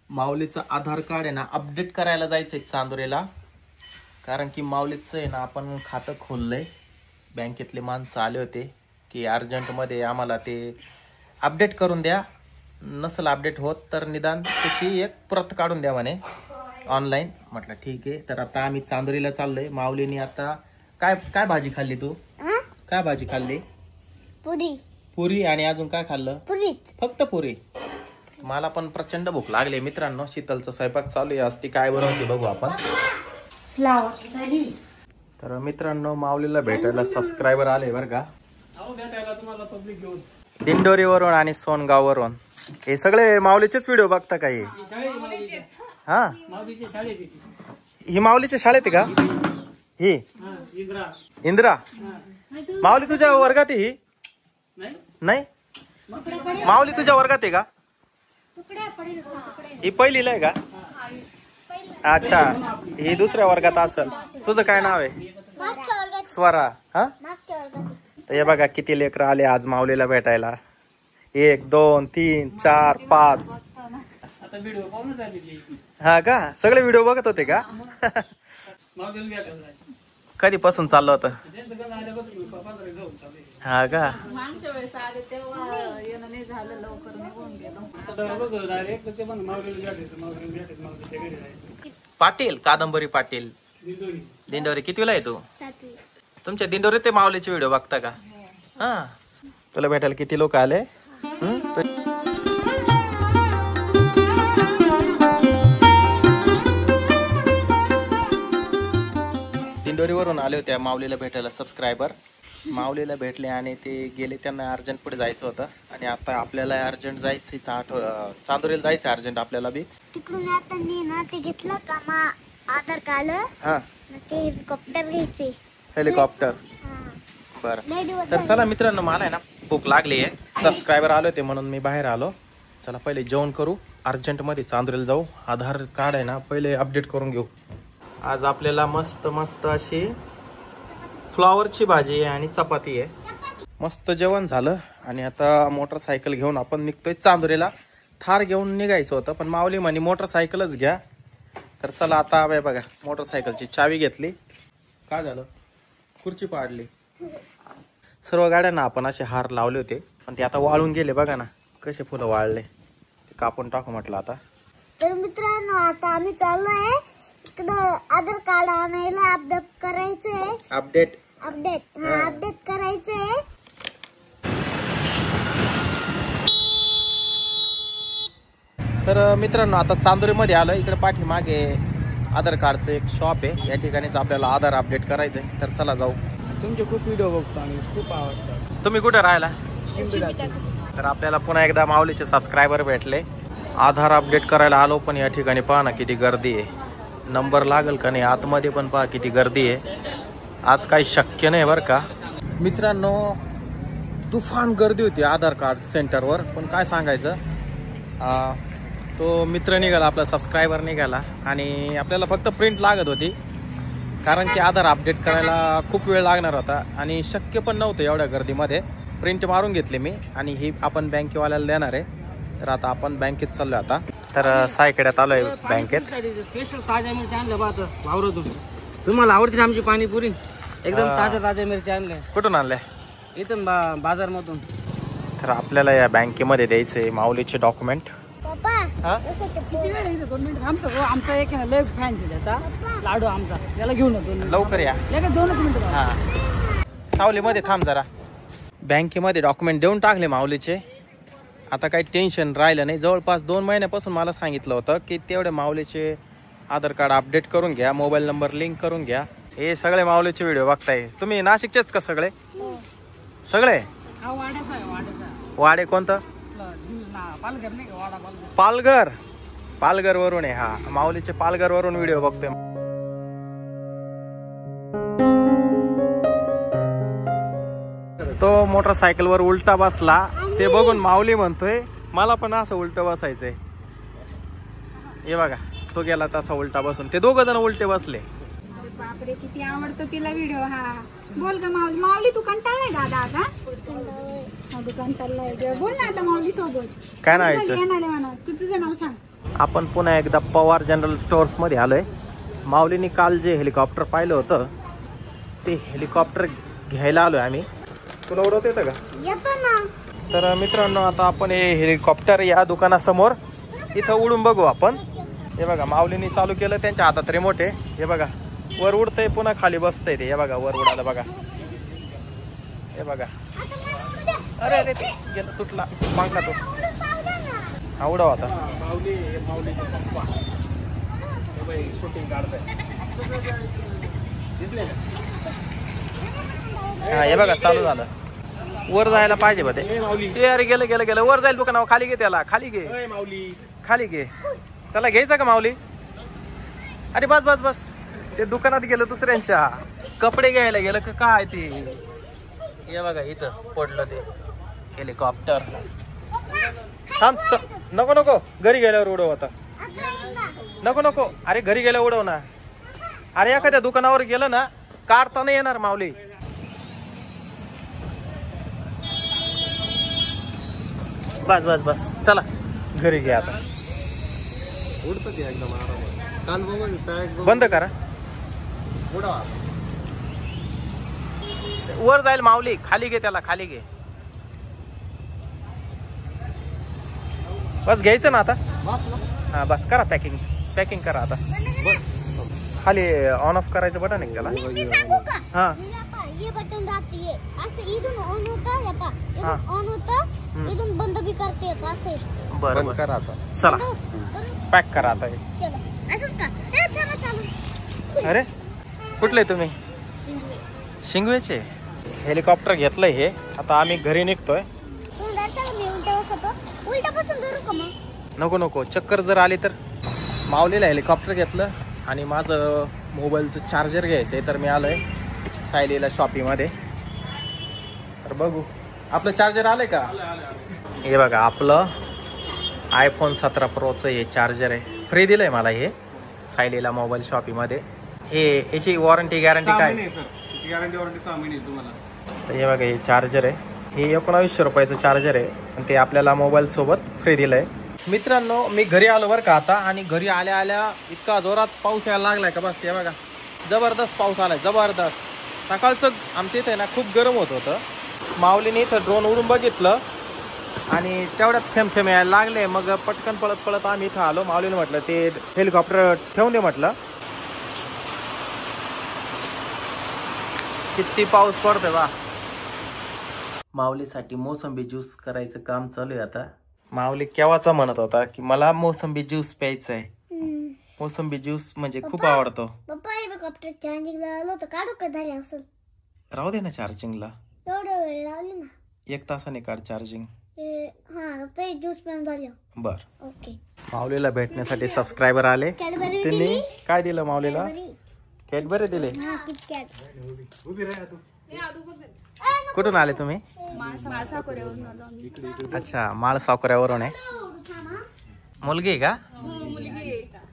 माऊलीचं आधार card आहे ना update करायला जायचंय चांदोरीला, कारण की माऊलीचं आहे ना आपण खातं खोललंय. बँकेतले माणसं आले होते की अर्जंटमध्ये आम्हाला ते अपडेट करून द्या, नसेल अपडेट होत तर निदान त्याची एक प्रत काढून द्या म्हणे ऑनलाईन. म्हटलं ठीक आहे. तर आता आम्ही चांदोरीला चाललोय. माऊलीने आता काय काय भाजी खाल्ली तू? काय भाजी खाल्ली? पुरी. पुरी आणि अजून काय खाल्लं? पुरी. फक्त पुरी. मला पण प्रचंड भूक लागली मित्रांनो. शीतलचा स्वयंपाक चालू आहे. आज ती काय बनवते बघू आपण. तर मित्रांनो माऊलीला भेटायला सबस्क्रायबर आले बरं का, दिंडोरीवरून आणि सोनगाववरून. हे सगळे माऊलीचेच व्हिडिओ बघता का हे? हा, ही माऊलीच्या शाळेत आहे का ही? इंद्रा माऊली तुझ्या वर्गात आहे ही? नाही, माऊली तुझ्या वर्गात आहे का? ही पहिलीला आहे का? अच्छा, ही दुसऱ्या वर्गात असेल. तुझं काय नाव आहे? स्वरा. हा, तर हे बघा किती लेकर आले आज माऊलीला भेटायला. 1 2 3 4 5. हा का, सगळे व्हिडिओ बघत होते का? कधीपासून चाललं होतं? हा का, पाटील कादंबरी पाटील दिंडोरी. कितवीला आहे तू? तुमच्या दिंडोरी ते माऊलीचे व्हिडिओ बघता का? हा, तुला भेटायला किती लोक आले? दिंडोरीवरून आले होते माऊलीला भेटायला सबस्क्रायबर. माऊलीला भेटले आणि ते गेले, त्यांना अर्जंट पुढे जायचं होतं. आणि आता आपल्याला अर्जंट जायचं, चांदोरीला जायचं अर्जंट आपल्याला बी. तिकडून येताना ना ते घेतलं का आधार कार्ड. हा, ते हेलिकॉप्टर घ्यायचे. हेलिकॉप्टर. बरं, तर चला मित्रांनो मला आहे ना भूक लागली आहे. सबस्क्रायबर आले होते म्हणून मी बाहेर आलो. चला पहिले जेवण करू, अर्जंट मध्ये चांदोरीला जाऊ. आधार कार्ड आहे ना पहिले अपडेट करून घेऊ. आज आपल्याला मस्त मस्त अशी फ्लॉवरची भाजी आहे आणि चपाती आहे. मस्त जेवण झालं आणि आता मोटरसायकल घेऊन आपण निघतोय चांदोरीला. थार घेऊन निघायचं होतं पण माऊली म्हणे मोटरसायकलच घ्या. तर चला आता बघा, मोटरसायकलची चावी घेतली. काय झालं? खुर्ची पाडली. सर्व गाड्यांना आपण असे हार लावले होते पण ते आता वाळून गेले. बघा ना कसे फुलं वाळले. कापून टाकू म्हटलं आता. तर मित्रांनो आता आम्ही चाललोय इकडं आधार कार्ड आणायला. अपडेट करायचंय. अपडेट करायचंय. तर मित्रांनो आता चांदोरीमध्ये आलो. इकडे पाठीमागे आधार कार्डचं एक शॉप आहे. या ठिकाणीच आपल्याला आधार अपडेट करायचंय. तर चला जाऊ. तुमचे खूप व्हिडिओ बघतो आणि खूप आवडतात. तुम्ही कुठे राहायला? शिंदे. तर आपल्याला पुन्हा एकदा माऊलीचे सबस्क्रायबर भेटले. आधार अपडेट करायला आलो पण या ठिकाणी पहा ना किती गर्दी आहे. नंबर लागेल का नाही आतमध्ये पण पहा किती गर्दी आहे. आज काही शक्य नाही बरं का मित्रांनो. तुफान गर्दी होती आधार कार्ड सेंटरवर. पण काय सांगायचं, तो मित्र निघाला, आपला सबस्क्रायबर निघाला आणि आपल्याला फक्त प्रिंट लागत होती. कारण की आधार अपडेट करायला खूप वेळ लागणार होता आणि शक्य पण नव्हतं एवढ्या गर्दीमध्ये. प्रिंट मारून घेतले मी आणि ही आपण बँकेवाल्याला देणार आहे. तर आता आपण बँकेत चाललो आता. तर सायकड्यात आलोय बँकेत. स्पेशल ताज्या मिरची आणल्या पाहत वावरातून. तुम्हाला आवडते ना आमची पाणीपुरी? एकदम ताज्या मिरची आणल्या. कुठून आणल्या? इथून बाजारमधून. तर आपल्याला या बँकेमध्ये द्यायचे माऊलीचे डॉक्युमेंट. किती वेळ येतो? 2 मिनिट थांबतो. आमचा एक आहे ना लय फॅन्सी त्याचा लाडू आमचा, त्याला घेऊन येतो. लवकर या. लगेच 2च मिनिटं. हा, सावलीमध्ये थांब जरा. बँकेमध्ये डॉक्युमेंट देऊन टाकले माऊलीचे. आता काही टेन्शन राहिलं नाही. जवळपास 2 महिन्यापासून मला सांगितलं होतं की तेवढे माऊलीचे आधार कार्ड अपडेट करून घ्या, मोबाईल नंबर लिंक करून घ्या. हे सगळे माऊलीचे व्हिडिओ बघताय तुम्ही. नाशिकचेच का सगळे? सगळे? वाडे कोणतं? पालघर. पालघर वरून आहे. हा, माऊलीचे पालघर वरून व्हिडिओ बघतोय. तो मोटरसायकलवर उलटा बसला ते बघून माऊली म्हणतोय मला पण असं उलट बसायचंय. हे बघा तो गेला तसा उलटा बसून. ते 2 जण उलटे बसले. बापरे किती आवडतो तिला व्हिडिओ हा. बोल ग माऊली. माऊली तू कंटाळलाय दादा आता? तू कंटाळलाय. बोल ना आता माऊली सोबत. काय नाव आहे? म्हणा. तू तुझं नाव सांग. आपण पुन्हा एकदा पवार जनरल स्टोअर्स मध्ये आलोय. माऊलीने काल जे हेलिकॉप्टर पाहिलं होतं ते हेलिकॉप्टर घ्यायला आलोय आम्ही. तुला उडवता येतं का? येतो ना. तर मित्रांनो आता आपण हे हेलिकॉप्टर या दुकानासमोर इथं उडून बघू आपण. हे बघा माऊलीने चालू केलं, त्यांच्या हातात रिमोट आहे. हे बघा वर उडतंय पुन्हा खाली बसतंय ते. हे बघा वर उडालं बघा. हे बघा. अरे अरे ते गेलं, तुटला मागला तो. हा उडाव आता. हा हे बघा चालू झालं. वर जायला पाहिजे बा ते. अरे गेलं गेलं गेलं. वर जाईल दुकानावर. खाली घे त्याला. खाली घे माऊली. खाली घे. चला घ्यायचं का माऊली? अरे बस बस बस. ते दुकानात गेलं दुसऱ्यांच्या. कपडे घ्यायला गेलं का काय ते. हे बघा इथं पडलं ते हेलिकॉप्टर. थांब. नको नको घरी गेल्यावर उडव आता. नको नको. अरे घरी गेल्यावर उडव ना. अरे एखाद्या दुकानावर गेलं ना काढता नाही येणार माऊली. बस बस बस चला घरी घ्या आता. उडतं ते एकदम आरामात. काल बघ बंद करा. वर जाईल माऊली. खाली घे त्याला. खाली घे. बस घ्यायचं ना आता. हा बस करा पॅकिंग. पॅकिंग करा आता. खाली ऑन ऑफ करायचं बटन आहे त्याला. मी सांगू का? हा ये बटन राहते असं. इथून ऑन होतं. हे पा हा. इथून ऑन होतं. इथून बंद बी करते येतं असं. बरं बरं करा आता. चला पॅक करा आता हे. केलं असंच का? ए चला चालू. अरे कुठले तुम्ही? शिंगवेचे. हेलिकॉप्टर घेतलंय हे. आता आम्ही घरी निघतोय. तू दर्शन मी उलटा बसतो. उलटा बसून धरू का मग? नको नको. चक्कर जर आली तर. माऊलीला हेलिकॉप्टर घेतलं आणि माझं मोबाईलचं चार्जर घ्यायचं आहे. तर मी आलोय सायलीला शॉपीमध्ये. तर बघू आपलं चार्जर आलंय का? हे बघा आपलं iPhone 17 प्रोचं हे चार्जर आहे. फ्री दिलंय मला हे सायलीला मोबाईल शॉपीमध्ये. हे याची वॉरंटी गॅरंटी काय? गॅरंटी वॉरंटी 6 महिने तुम्हाला. तर हे बघा हे चार्जर आहे. हे 1900 रुपयाचं चार्जर आहे आणि ते आपल्याला मोबाईल सोबत फ्री दिलंय. मित्रांनो मी घरी आलो बरं का आता. आणि घरी आल्या आल्या इतका जोरात पाऊस यायला लागलाय का बस. हे बघा जबरदस्त पाऊस आलाय. जबरदस्त. सकाळचं आमच्या इथे ना खूप गरम होत होतं. माऊलीने इथं ड्रोन उडून बघितलं आणि तेवढ्यात थेंब थेंब यायला लागले. मग पटकन पळत पळत आम्ही इथं आलो. माऊलीने म्हटलं ते हेलिकॉप्टर ठेवून दे म्हटलं. किती पाऊस पडतोय बा. माऊलीसाठी मोसंबी ज्यूस करायचं काम चालू आहे आता. माऊली केव्हाचा म्हणत होता की मला मोसंबी ज्यूस प्यायचा आहे. मोसंबी ज्यूस म्हणजे खूप आवडतो. पप्पा हेलिकॉप्टर चार्जिंग लावलं होतं. काढू का झाले असेल? राहू दे ना चार्जिंगला. एवढा वेळ लावली ना. 1 तासाने काढ चार्जिंग. हा ते ज्यूस पण झालं. बर. ओके. माऊलीला भेटण्यासाठी सबस्क्रायबर आले. कॅडबरी त्यांनी दिली. काय दिलं माऊलीला? कॅडबरी दिले. हा किटकॅट. उभी राहा तू. कुठून आले तुम्ही? अच्छा माळ सावकऱ्यावरून आहे. मुलगी आहे का?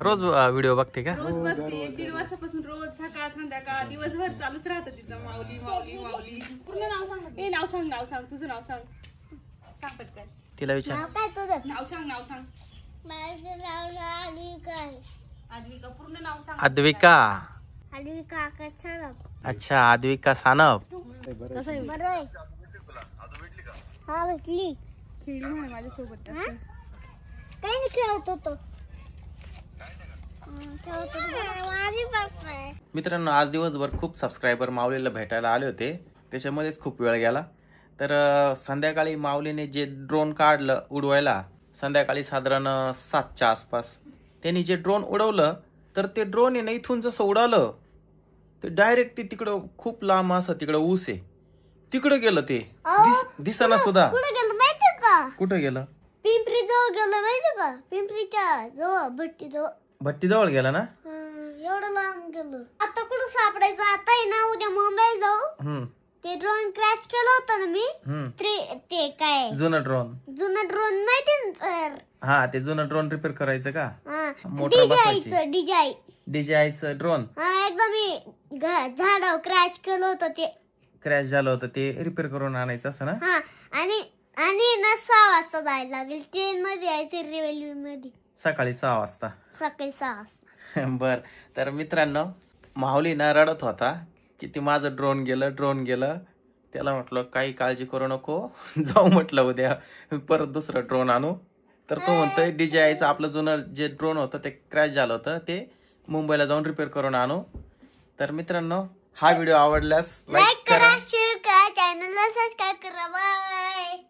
रोज व्हिडिओ बघते का? रोज बघते. 1-1.5 वर्षापासून रोज सकाळ संध्याकाळ दिवसभर चालूच राहतं तिचं माऊली माऊली माऊली. पूर्ण नाव सांग. ए नाव सांग. नाव सांग. तुझं नाव सांग. सांग पटकन. तिला विचार. नाव काय तुझं? नाव सांग. नाव सांग. माझं नाव आलिका आहे. आद्विका. पूर्ण नाव सांग. अद्विका. आलिका आकाश सानप. अच्छा अद्विका सानप. बरं आहे. हा भेटली. खेळली म्हणे माझ्यासोबत. काही नाही खेळत होतो. मित्रांनो आज दिवसभर खूप सबस्क्रायबर माऊलीला भेटायला आले होते. त्याच्यामध्येच खूप वेळ गेला. तर संध्याकाळी माऊलीने जे ड्रोन काढलं उडवायला संध्याकाळी साधारण 7च्या आसपास त्यांनी जे ड्रोन उडवलं तर ते ड्रोन आहे ना इथून जसं उडालं ते डायरेक्ट ते तिकडं खूप लांब असं तिकडं ऊस आहे तिकडं गेलं. ते दिसायला सुद्धा. कुठे गेलं माहिती का? कुठं गेलं? पिंपरी जवळ गेलं माहिती का? पिंपरीच्या जवळ भट्टी जवळ. भट्टी जवळ गेला ना. एवढं लांब गेलो. आता कुठं सापडायचं? आता आहे ना उद्या मुंबई जाऊ. ते ड्रोन क्रॅश केलं होतं ना मी. ते काय जुनं ड्रोन. जुनं ड्रोन माहिती ना? हा ते जुनं ड्रोन रिपेअर करायचं का? मोटर डीजायचं डीजेआयचं ड्रोन. हा एकदा मी झाडावर क्रॅश केलं होतं. ते क्रॅश झालं होतं ते रिपेअर करून आणायचं असं ना. हा आणि ना 6 वाजता जायला लागेल. ट्रेन मध्ये यायचं रेल्वे मध्ये. सकाळी 6 वाजता. सकाळी 6 वाजता. बर. तर मित्रांनो, माऊली ना रडत होता की ते माझं ड्रोन गेलं. त्याला म्हटलं काही काळजी करू नको, जाऊ म्हटलं उद्या परत दुसरं ड्रोन आणू. तर तो म्हणतोय DJIचं आपलं जुनं जे ड्रोन होतं ते क्रॅश झालं होतं, ते मुंबईला जाऊन रिपेअर करून आणू. तर मित्रांनो, हा व्हिडिओ आवडल्यास लाईक करा, शेअर करा, चॅनलला सबस्क्राईब करा. बाय.